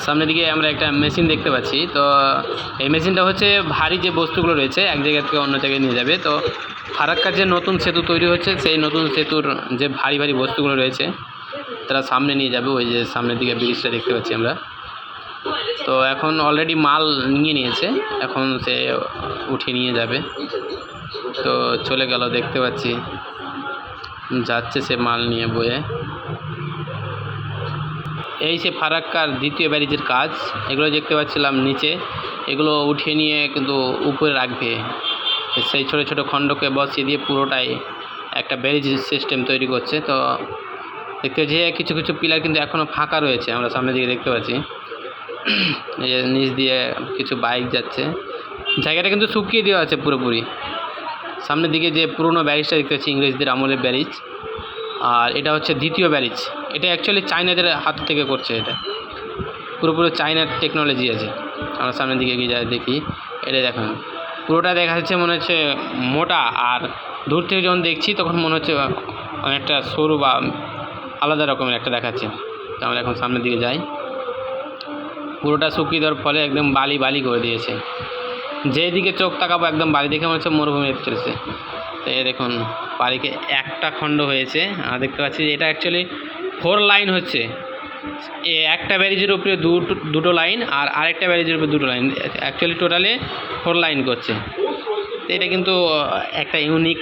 সামনের দিকে আমরা একটা মেশিন দেখতে পাচ্ছি। তো এই মেশিনটা হচ্ছে ভারী যে বস্তুগুলো রয়েছে এক জায়গা থেকে অন্য জায়গায় নিয়ে যাবে। তো ফারাক্কার যে নতুন সেতু তৈরি হচ্ছে সেই নতুন সেতুর যে ভারী ভারী বস্তুগুলো রয়েছে তারা সামনে নিয়ে যাবে। ওই যে সামনের দিকে ব্রিজটা দেখতে পাচ্ছি আমরা। তো এখন অলরেডি মাল নিয়ে নিয়েছে, এখন সে উঠে নিয়ে যাবে। তো চলে গেল, দেখতে পাচ্ছি যাচ্ছে সে মাল নিয়ে বয়ে। এই সে ফারাক্কার দ্বিতীয় ব্যারিজের কাজ, এগুলো দেখতে পাচ্ছিলাম নিচে, এগুলো উঠিয়ে নিয়ে কিন্তু উপরে রাখবে। সেই ছোটো ছোটো খণ্ডকে বসিয়ে দিয়ে পুরোটাই একটা ব্যারিজ সিস্টেম তৈরি করছে। তো দেখতে পাচ্ছি কিছু কিছু পিলার কিন্তু এখনও ফাঁকা রয়েছে, আমরা সামনের দিকে দেখতে পাচ্ছি। এই যে নিচ দিয়ে কিছু বাইক যাচ্ছে, জায়গাটা কিন্তু শুকিয়ে দেওয়া আছে পুরোপুরি। সামনের দিকে যে পুরনো ব্যারিজটা দেখতে পাচ্ছি ইংরেজদের আমলের ব্যারিজ, আর এটা হচ্ছে দ্বিতীয় ব্যারিজ। এটা অ্যাকচুয়ালি চায়নাদের হাত থেকে করছে, এটা পুরোপুরি চায়নার টেকনোলজি আছে। আমরা সামনের দিকে গিয়ে যাই দেখি, এটা দেখুন পুরোটা দেখা যাচ্ছে মনে হচ্ছে মোটা, আর দূর থেকে যখন দেখছি তখন মনে হচ্ছে অনেকটা সরু বা আলাদা রকমের একটা দেখাচ্ছে। তো আমরা এখন সামনের দিকে যাই। পুরোটা শুকিয়ে দেওয়ার ফলে একদম বালি বালি করে দিয়েছে, যেদিকে চোখ তাকাবো একদম বালি দেখে মনে হচ্ছে মরুভূমি চলেছে। তো এই দেখুন বালিকে একটা খণ্ড হয়েছে, আর দেখতে পাচ্ছি এটা অ্যাকচুয়ালি 4 লাইন হচ্ছে। একটা ব্যারিজের উপরে দুটো লাইন, আর আরেকটা ব্যারিজের উপরে দুটো লাইন, অ্যাকচুয়ালি টোটালে 4 লাইন করছে। তো এটা কিন্তু একটা ইউনিক